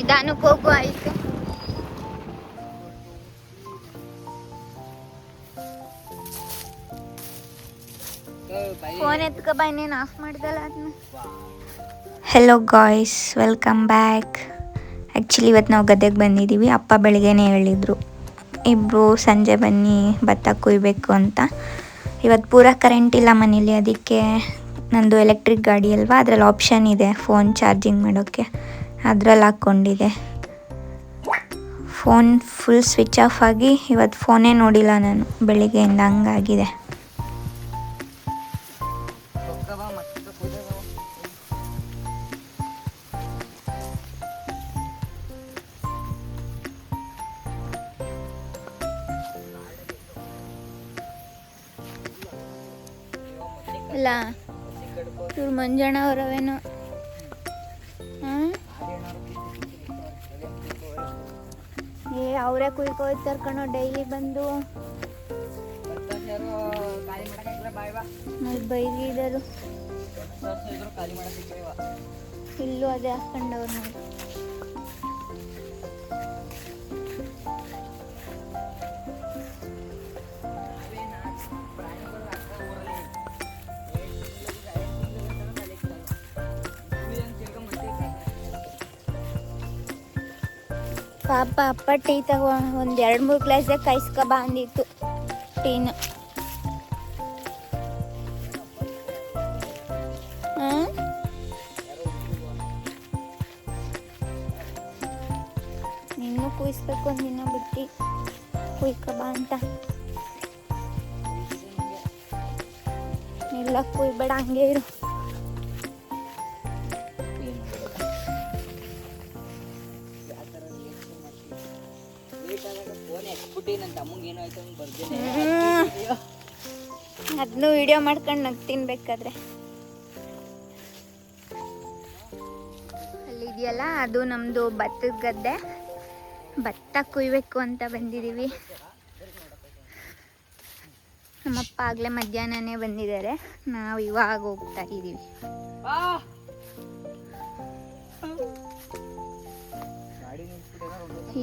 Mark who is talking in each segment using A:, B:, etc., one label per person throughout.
A: ನಿಧಾನಕ್ಕೆ ಹೋಗು ಆಯ್ತು. ಫೋನ್ ಎತ್ಕ ಬಾ, ಇನ್ನೇನು ಆಫ್ ಮಾಡ್ದಲ್ಲ ಅದನ್ನ. Hello guys, welcome back. Actually ಇವತ್ತು ನಾವು ಗದ್ದೆಗೆ ಬಂದಿದ್ದೀವಿ. ಅಪ್ಪ ಬೆಳಿಗ್ಗೆನೇ ಹೇಳಿದರು, ಇಬ್ಬರು ಸಂಜೆ ಬನ್ನಿ ಭತ್ತ ಕುಯ್ಬೇಕು ಅಂತ. ಇವತ್ತು ಪೂರ ಕರೆಂಟ್ ಇಲ್ಲ ಮನೇಲಿ, ಅದಕ್ಕೆ ನಂದು ಎಲೆಕ್ಟ್ರಿಕ್ ಗಾಡಿ ಅಲ್ವಾ, ಅದರಲ್ಲಿ ಆಪ್ಷನ್ ಇದೆ ಫೋನ್ ಚಾರ್ಜಿಂಗ್ ಮಾಡೋಕ್ಕೆ, ಅದರಲ್ಲಿ ಹಾಕ್ಕೊಂಡಿದೆ. ಫೋನ್ ಫುಲ್ ಸ್ವಿಚ್ ಆಫ್ ಆಗಿ ಇವತ್ತು ಫೋನೇ ನೋಡಿಲ್ಲ ನಾನು ಬೆಳಿಗ್ಗೆಯಿಂದ, ಹಂಗಾಗಿದೆ. ಅಲ್ಲ ಇವ್ರು ಮಂಜಣ್ಣ ಅವರವೇನೋ. ಅವರೇ ಕುಯ್ಕೋಯ್ತಾರೆ ಕಣೋ ಡೈಲಿ ಬಂದು. ಬೈದಿದರು ಇಲ್ಲೂ ಅದೇ ಹಾಕೊಂಡವ್ರು ನೋಡಿ. ಪಾಪ ಅಪ್ಪ ಟೀ ತಗೋ, ಒಂದು 2-3 ಗ್ಲಾಸ್ದಾಗ ಕಾಯಿಸ್ಕೊಬ ಅಂದಿತ್ತು ಟೀನ. ನಿನ್ನೂ ಕುಯಿಸ್ಬೇಕು ಒಂದಿನ ಬಿಟ್ಟು, ಕುಯ್ಕೊಬ ಅಂತ. ಇಲ್ಲ ಕುಯ್ಬೇಡ, ಹಂಗೆ ಇರು. ಅದನ್ನು ವಿಡಿಯೋ ಮಾಡ್ಕೊಂಡು ನಗ್ತೀನಿ ಬೇಕಾದ್ರೆ. ಅಲ್ಲಿದೆಯಲ್ಲ ಅದು ನಮ್ಮದು ಭತ್ತದ ಗದ್ದೆ. ಭತ್ತ ಕುಯ್ಬೇಕು ಅಂತ ಬಂದಿದ್ದೀವಿ. ನಮ್ಮಪ್ಪ ಆಗಲೇ ಮಧ್ಯಾಹ್ನನೇ ಬಂದಿದ್ದಾರೆ, ನಾವು ಇವಾಗ ಹೋಗ್ತಾ ಇದ್ದೀವಿ.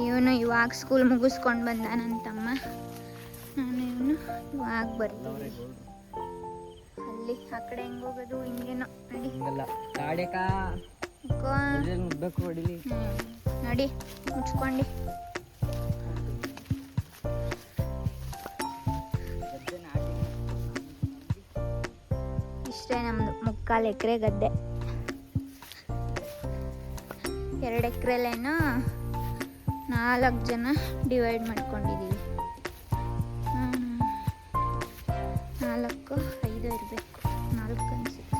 A: ಇವನು ಇವಾಗ ಸ್ಕೂಲ್ ಮುಗಿಸ್ಕೊಂಡು ಬಂದ ನನ್ನ ತಮ್ಮ. ನಾನು ಇವನು ಇವಾಗ ಬರ್ತೀವಿ. ಅಲ್ಲಿ ಆ ಕಡೆ ಹೆಂಗೆ ಹೋಗೋದು, ಹಿಂಗೇನೋ ನಡಿ. ನಡಿ ಮುಚ್ಕೊಂಡು. ಇಷ್ಟೇ ನಮ್ಮದು 3/4 ಎಕರೆ ಗದ್ದೆ. 2 ಎಕರೆಲೇನೋ 4 ಜನ ಡಿವೈಡ್ ಮಾಡ್ಕೊಂಡಿದ್ದೀವಿ. 4, 5 ಇರಬೇಕು, 4 ಅನಿಸುತ್ತೆ.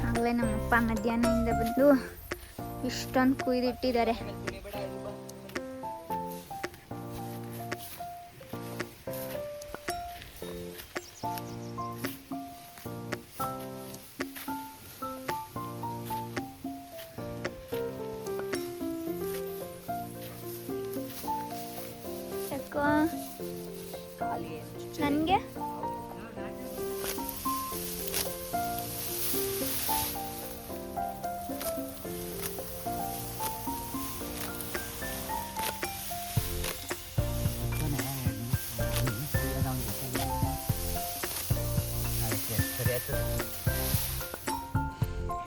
A: ಆಗಲೇ ನಮ್ಮಪ್ಪ ಮಧ್ಯಾಹ್ನದಿಂದ ಬಂದು ಇಷ್ಟೊಂದು ಕುಯ್ದಿಟ್ಟಿದ್ದಾರೆ. ನನಗೆ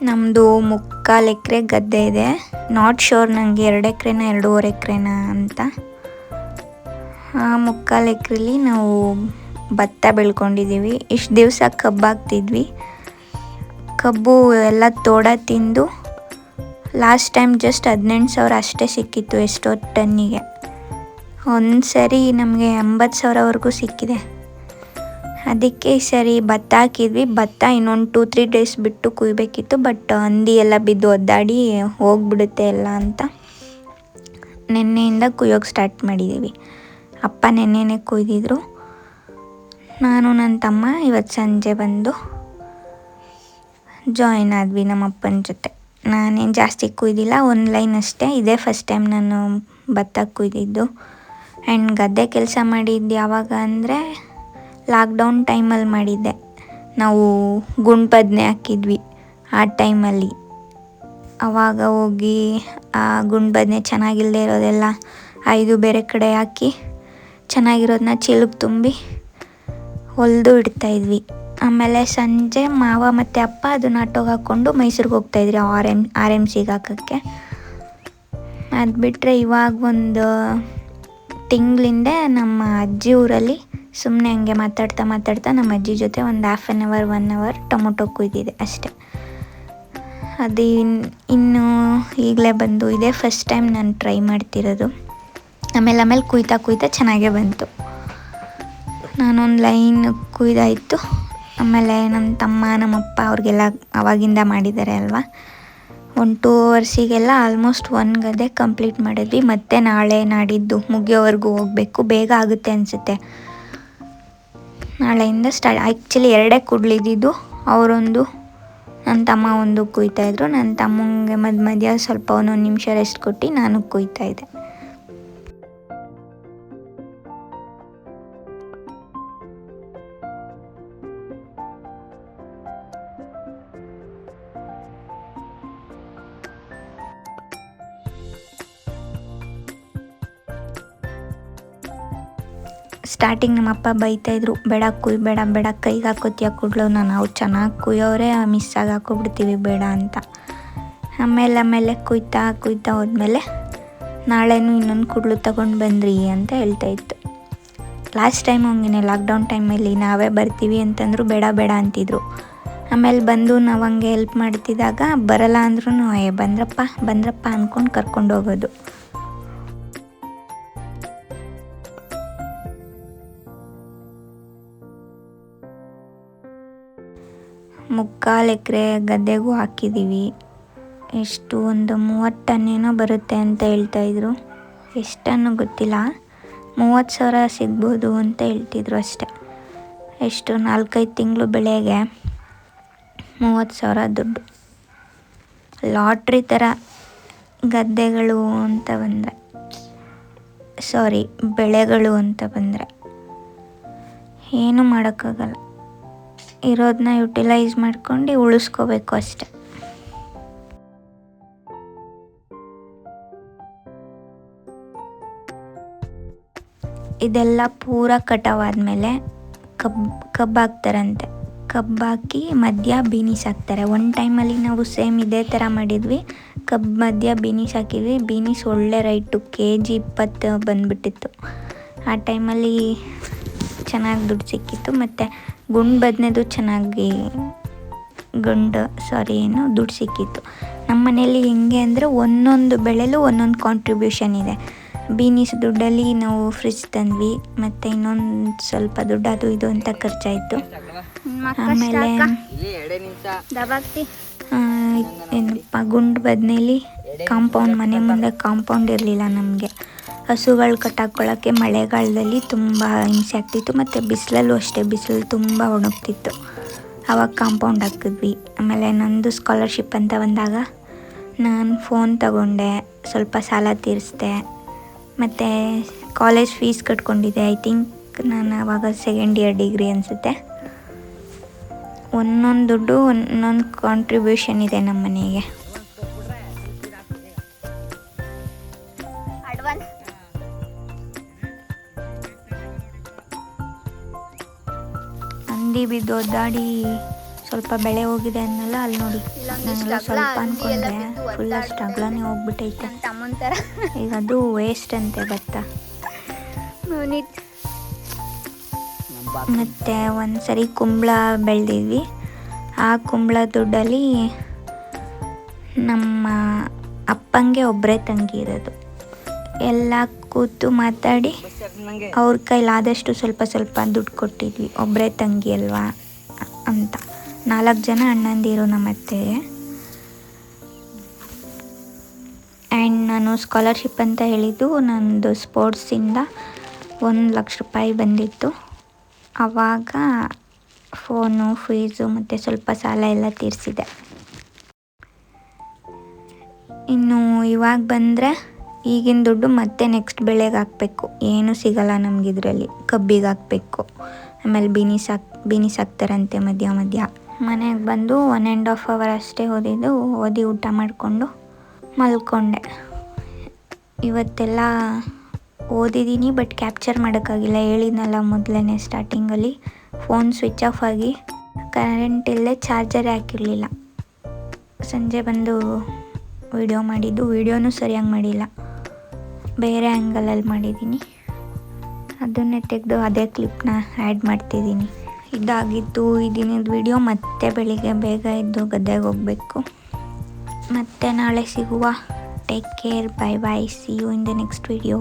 A: ನಮ್ಮದು 3/4 ಎಕರೆ ಗದ್ದೆ ಇದೆ. ನಾಟ್ ಶೋರ್ ನನಗೆ 2 ಎಕರೆನ 2.5 ಎಕರೆನ ಅಂತ. 3/4 ಎಕರೆಲಿ ನಾವು ಭತ್ತ ಬೆಳ್ಕೊಂಡಿದ್ದೀವಿ. ಇಷ್ಟು ದಿವಸ ಕಬ್ಬು ಹಾಕ್ತಿದ್ವಿ. ಕಬ್ಬು ಎಲ್ಲ ತೋಡ ತಿಂದು ಲಾಸ್ಟ್ ಟೈಮ್ ಜಸ್ಟ್ 18,000 ಅಷ್ಟೇ ಸಿಕ್ಕಿತ್ತು ಎಷ್ಟೋ ಟನ್ನಿಗೆ. ಒಂದು ಸರಿ ನಮಗೆ 80,000ವರೆಗೂ ಸಿಕ್ಕಿದೆ. ಅದಕ್ಕೆ ಈ ಸರಿ ಭತ್ತ ಹಾಕಿದ್ವಿ. ಭತ್ತ ಇನ್ನೊಂದು 2-3 ಡೇಸ್ ಬಿಟ್ಟು ಕುಯ್ಬೇಕಿತ್ತು, ಬಟ್ ಹಂದಿ ಎಲ್ಲ ಬಿದ್ದು ಒದ್ದಾಡಿ ಹೋಗ್ಬಿಡುತ್ತೆ ಎಲ್ಲ ಅಂತ ನೆನ್ನೆಯಿಂದ ಕುಯ್ಯೋಕ್ಕೆ ಸ್ಟಾರ್ಟ್ ಮಾಡಿದ್ದೀವಿ. ಅಪ್ಪ ನೆನ್ನೆನೇ ಕುಯ್ದಿದ್ರು. ನಾನು ನನ್ನ ತಮ್ಮ ಇವತ್ತು ಸಂಜೆ ಬಂದು ಜಾಯಿನ್ ಆದ್ವಿ ನಮ್ಮಪ್ಪನ ಜೊತೆ. ನಾನೇನು ಜಾಸ್ತಿ ಕುಯ್ದಿಲ್ಲ, 1 ಲೈನ್ ಅಷ್ಟೇ. ಇದೇ ಫಸ್ಟ್ ಟೈಮ್ ನಾನು ಭತ್ತ ಕುಯ್ದಿದ್ದು. ಆ್ಯಂಡ್ ಗದ್ದೆ ಕೆಲಸ ಮಾಡಿದ್ದು ಯಾವಾಗ ಅಂದರೆ ಲಾಕ್ಡೌನ್ ಟೈಮಲ್ಲಿ ಮಾಡಿದ್ದೆ. ನಾವು ಗುಂಡು ಬದನೆ ಹಾಕಿದ್ವಿ ಆ ಟೈಮಲ್ಲಿ ಆವಾಗ ಹೋಗಿ ಆ ಗುಂಡು ಬದನೆ ಚೆನ್ನಾಗಿಲ್ಲದೆ ಇರೋದೆಲ್ಲ 5 ಬೇರೆ ಕಡೆ ಹಾಕಿ ಚೆನ್ನಾಗಿರೋದನ್ನ ಚೀಲಕ್ಕೆ ತುಂಬಿ ಹೊಲಿದು ಇಡ್ತಾಯಿದ್ವಿ. ಆಮೇಲೆ ಸಂಜೆ ಮಾವ ಮತ್ತು ಅಪ್ಪ ಅದನ್ನ ಆಟೋಗೆ ಹಾಕ್ಕೊಂಡು ಮೈಸೂರಿಗೆ ಹೋಗ್ತಾಯಿದ್ರಿ ಆರ್ ಎಮ್ ಸಿಗೆ ಹಾಕೋಕ್ಕೆ. ಅದು ಬಿಟ್ಟರೆ ಇವಾಗ ಒಂದು ತಿಂಗಳಿಂದ ನಮ್ಮ ಅಜ್ಜಿ ಊರಲ್ಲಿ ಸುಮ್ಮನೆ ಹಂಗೆ ಮಾತಾಡ್ತಾ ನಮ್ಮ ಅಜ್ಜಿ ಜೊತೆ ಒಂದು 1/2 ಅವರ್ ಟೊಮೊಟೊ ಕುಯ್ದಿದೆ ಅಷ್ಟೆ. ಅದು ಇನ್ನು ಈಗಲೇ ಬಂದು ಇದೇ ಫಸ್ಟ್ ಟೈಮ್ ನಾನು ಟ್ರೈ ಮಾಡ್ತಿರೋದು. ಆಮೇಲೆ ಕುಯ್ತಾ ಚೆನ್ನಾಗೇ ಬಂತು. ನಾನೊಂದು ಲೈನ್ ಕುಯ್ದಾಯಿತು. ಆಮೇಲೆ ನಮ್ಮ ತಮ್ಮ ನಮ್ಮಪ್ಪ ಅವ್ರಿಗೆಲ್ಲ ಆವಾಗಿಂದ ಮಾಡಿದ್ದಾರೆ ಅಲ್ವಾ, 1-2 ಅವರ್ಸಿಗೆಲ್ಲ ಆಲ್ಮೋಸ್ಟ್ 1 ಗದ್ದೆ ಕಂಪ್ಲೀಟ್ ಮಾಡಿದ್ವಿ. ಮತ್ತು ನಾಳೆ ನಾಡಿದ್ದು ಮುಗಿಯೋವರೆಗೂ ಹೋಗಬೇಕು. ಬೇಗ ಆಗುತ್ತೆ ಅನಿಸುತ್ತೆ. ನಾಳೆಯಿಂದ ಆ್ಯಕ್ಚುಲಿ 2 ಕುಡ್ಲಿದ್ದು. ಅವರೊಂದು ನನ್ನ ತಮ್ಮ ಒಂದು ಕುಯ್ತಾಯಿದ್ರು. ನನ್ನ ತಮ್ಮಂಗೆ ಮಧ್ಯ ಸ್ವಲ್ಪ 1 ನಿಮಿಷ ರೆಸ್ಟ್ ಕೊಟ್ಟು ನಾನು ಕುಯ್ತಾಯಿದ್ದೆ. ಸ್ಟಾರ್ಟಿಂಗ್ ನಮ್ಮಪ್ಪ ಬೈತಾಯಿದ್ರು, ಬೇಡ ಕೈಗೆ ಹಾಕೋತೀಯ ಕುಡ್ಲು, ನಾವು ಚೆನ್ನಾಗಿ ಕುಯ್ಯೋರೆ ಮಿಸ್ಸಾಗಿ ಹಾಕೋಬಿಡ್ತೀವಿ ಬೇಡ ಅಂತ. ಆಮೇಲೆ ಕುಯ್ತಾ ಹೋದ್ಮೇಲೆ ನಾಳೆನೂ ಇನ್ನೊಂದು ಕುಡ್ಲು ತೊಗೊಂಡು ಬಂದ್ರಿ ಅಂತ ಹೇಳ್ತಾಯಿತ್ತು. ಲಾಸ್ಟ್ ಟೈಮ್ ಹಂಗೆ ಲಾಕ್ಡೌನ್ ಟೈಮಲ್ಲಿ ನಾವೇ ಬರ್ತೀವಿ ಅಂತಂದ್ರು ಬೇಡ ಅಂತಿದ್ರು. ಆಮೇಲೆ ಬಂದು ನಾವು ಹಂಗೆ ಹೆಲ್ಪ್ ಮಾಡ್ತಿದ್ದಾಗ ಬರಲ್ಲ ಅಂದ್ರೂ ಬಂದ್ರಪ್ಪ ಅಂದ್ಕೊಂಡು ಕರ್ಕೊಂಡು ಹೋಗೋದು. ಮುಕ್ಕಾಲು ಎಕರೆ ಗದ್ದೆಗೂ ಹಾಕಿದ್ದೀವಿ. ಎಷ್ಟು ಒಂದು 30 ಟನ್ನೇನೋ ಬರುತ್ತೆ ಅಂತ ಹೇಳ್ತಾಯಿದ್ರು. ಎಷ್ಟನ್ನು ಗೊತ್ತಿಲ್ಲ, 30,000 ಸಿಗ್ಬೋದು ಅಂತ ಹೇಳ್ತಿದ್ರು ಅಷ್ಟೆ. ಎಷ್ಟು 4-5 ತಿಂಗಳು ಬೆಳೆಗೆ 30,000 ದುಡ್ಡು. ಲಾಟ್ರಿ ಥರ ಗದ್ದೆಗಳು ಅಂತ ಬಂದರೆ, ಬೆಳೆಗಳು ಅಂತ ಬಂದರೆ ಏನೂ ಮಾಡೋಕ್ಕಾಗಲ್ಲ. ಇರೋದನ್ನ ಯುಟಿಲೈಸ್ ಮಾಡ್ಕೊಂಡು ಉಳಿಸ್ಕೋಬೇಕು ಅಷ್ಟೆ. ಇದೆಲ್ಲ ಪೂರ ಕಟಾವಾದಮೇಲೆ ಕಬ್ಬು ಹಾಕ್ತಾರಂತೆ. ಕಬ್ಬು ಹಾಕಿ ಮಧ್ಯ ಬೀನೀಸ್ ಹಾಕ್ತಾರೆ. ಒಂದು ಟೈಮಲ್ಲಿ ನಾವು ಸೇಮ್ ಇದೇ ಥರ ಮಾಡಿದ್ವಿ. ಕಬ್ಬು ಮಧ್ಯ ಬೀನೀಸ್ ಹಾಕಿದ್ವಿ. ಬೀನೀಸ್ ಒಳ್ಳೆ ರೈಟು, kg 20 ಬಂದುಬಿಟ್ಟಿತ್ತು. ಆ ಟೈಮಲ್ಲಿ ಚೆನ್ನಾಗಿ ದುಡ್ಡು ಸಿಕ್ಕಿತ್ತು. ಮತ್ತು ಗುಂಡು ಬದನೆದು ಚೆನ್ನಾಗಿ ದುಡ್ಡು ಸಿಕ್ಕಿತ್ತು. ನಮ್ಮ ಮನೇಲಿ ಹೆಂಗೆ ಅಂದರೆ ಒಂದೊಂದು ಬೆಳೆಲೂ ಒಂದೊಂದು ಕಾಂಟ್ರಿಬ್ಯೂಷನ್ ಇದೆ. ಬೀನೀಸ್ ದುಡ್ಡಲ್ಲಿ ನಾವು ಫ್ರಿಜ್ ತಂದ್ವಿ, ಮತ್ತು ಇನ್ನೊಂದು ಸ್ವಲ್ಪ ದುಡ್ಡು ಅದು ಇದು ಅಂತ ಖರ್ಚಾಯಿತು. ಆಮೇಲೆ ಏನಪ್ಪ ಗುಂಡು ಬದನೇಲಿ ಮನೆ ಮುಂದೆ ಕಾಂಪೌಂಡ್ ಇರಲಿಲ್ಲ ನಮಗೆ. ಹಸುಗಳು ಕಟ್ಟಾಕೊಳ್ಳೋಕ್ಕೆ ಮಳೆಗಾಲದಲ್ಲಿ ತುಂಬ ಹಿಂಸೆ ಆಗ್ತಿತ್ತು. ಮತ್ತು ಬಿಸಿಲಲ್ಲೂ ಅಷ್ಟೇ, ಬಿಸಿಲು ತುಂಬ ಒಣಗ್ತಿತ್ತು. ಆವಾಗ ಕಾಂಪೌಂಡ್ ಹಾಕಿದ್ವಿ. ಆಮೇಲೆ ನಂದು ಸ್ಕಾಲರ್ಶಿಪ್ ಅಂತ ಬಂದಾಗ ನಾನು ಫೋನ್ ತಗೊಂಡೆ, ಸ್ವಲ್ಪ ಸಾಲ ತೀರಿಸಿದೆ. ಮತ್ತು ಕಾಲೇಜ್ ಫೀಸ್ ಕಟ್ಕೊಂಡಿದ್ದೆ. ಐ ಥಿಂಕ್ ನಾನು ಆವಾಗ ಸೆಕೆಂಡ್ ಇಯರ್ ಡಿಗ್ರಿ ಅನಿಸುತ್ತೆ. ಒಂದೊಂದು ದುಡ್ಡು ಒಂದೊಂದು ಕಾಂಟ್ರಿಬ್ಯೂಷನ್ ಇದೆ ನಮ್ಮ ಮನೆಗೆ. ಹಂದಿ ಬಿದ್ದು ಒದ್ದಾಡಿ ಸ್ವಲ್ಪ ಬೆಳೆ ಹೋಗಿದೆ ಅನ್ನಲ್ಲ, ಅಲ್ಲಿ ನೋಡಿ ನಾನೆಲ್ಲ ಸ್ವಲ್ಪ ಅಂದ್ಕೊಂಡೆ, ಫುಲ್ ಅಷ್ಟು ಅಗಲನೇ ಹೋಗ್ಬಿಟ್ಟೈತೆ. ಈಗ ಅದು ವೇಸ್ಟ್ ಅಂತೆ ಭತ್ತ. ಮತ್ತು ಒಂದು ಸರಿ ಕುಂಬಳ ಬೆಳೆದಿದ್ವಿ. ಆ ಕುಂಬಳ ದುಡ್ಡಲ್ಲಿ ನಮ್ಮ ಅಪ್ಪಂಗೆ ಒಬ್ಬರೇ ತಂಗಿ ಇರೋದು. ಎಲ್ಲ ಕೂತು ಮಾತಾಡಿ ಅವ್ರ ಕೈಲಾದಷ್ಟು ಸ್ವಲ್ಪ ದುಡ್ಡು ಕೊಟ್ಟಿದ್ವಿ. ಒಬ್ಬರೇ ತಂಗಿ ಅಲ್ವಾ ಅಂತ. 4 ಜನ ಅಣ್ಣಂದಿರು ನಮ್ಮ ಅತ್ತೆಗೆ. ಆ್ಯಂಡ್ ನಾನು ಸ್ಕಾಲರ್ಶಿಪ್ ಅಂತ ಹೇಳಿದ್ದು ನಂದು ಸ್ಪೋರ್ಟ್ಸಿಂದ 1 ಲಕ್ಷ ರೂಪಾಯಿ ಬಂದಿತ್ತು. ಆವಾಗ ಫೋನು, ಫೀಸು ಮತ್ತು ಸ್ವಲ್ಪ ಸಾಲ ಎಲ್ಲ ತೀರಿಸಿದೆ. ಇನ್ನು ಇವಾಗ ಬಂದರೆ ಈಗಿನ ದುಡ್ಡು ಮತ್ತೆ ನೆಕ್ಸ್ಟ್ ಬೆಳೆಗೆ ಹಾಕಬೇಕು. ಏನೂ ಸಿಗಲ್ಲ ನಮಗಿದ್ರಲ್ಲಿ. ಕಬ್ಬಿಗೆ ಹಾಕಬೇಕು. ಆಮೇಲೆ ಬೀನೀಸ್ ಹಾಕ್ತಾರಂತೆ ಮಧ್ಯ. ಮನೆಗೆ ಬಂದು 1.5 ಅವರ್ ಅಷ್ಟೇ ಓದಿದ್ದು. ಓದಿ ಊಟ ಮಾಡಿಕೊಂಡು ಮಲ್ಕೊಂಡೆ. ಇವತ್ತೆಲ್ಲ ಓದಿದ್ದೀನಿ, ಬಟ್ ಕ್ಯಾಪ್ಚರ್ ಮಾಡೋಕ್ಕಾಗಿಲ್ಲ. ಹೇಳಿದ್ನಲ್ಲ ಮೊದಲೇ ಸ್ಟಾರ್ಟಿಂಗಲ್ಲಿ, ಫೋನ್ ಸ್ವಿಚ್ ಆಫ್ ಆಗಿ ಕರೆಂಟ್ ಇಲ್ಲದೆ ಚಾರ್ಜರೇ ಹಾಕಿರಲಿಲ್ಲ. ಸಂಜೆ ಬಂದು ವಿಡಿಯೋ ಮಾಡಿದ್ದು. ವಿಡಿಯೋನೂ ಸರಿಯಾಗಿ ಮಾಡಿಲ್ಲ, ಬೇರೆ ಆ್ಯಂಗಲಲ್ಲಿ ಮಾಡಿದ್ದೀನಿ. ಅದನ್ನೇ ತೆಗೆದು ಅದೇ ಕ್ಲಿಪ್ನ ಆ್ಯಡ್ ಮಾಡ್ತಿದ್ದೀನಿ. ಇದಾಗಿತ್ತು ಈ ದಿನದ ವಿಡಿಯೋ. ಮತ್ತೆ ಬೆಳಿಗ್ಗೆ ಬೇಗ ಎದ್ದು ಗದ್ದೆಗೆ ಹೋಗಬೇಕು. ಮತ್ತೆ ನಾಳೆ ಸಿಗುವ. Take care, bye bye, see you in the next video.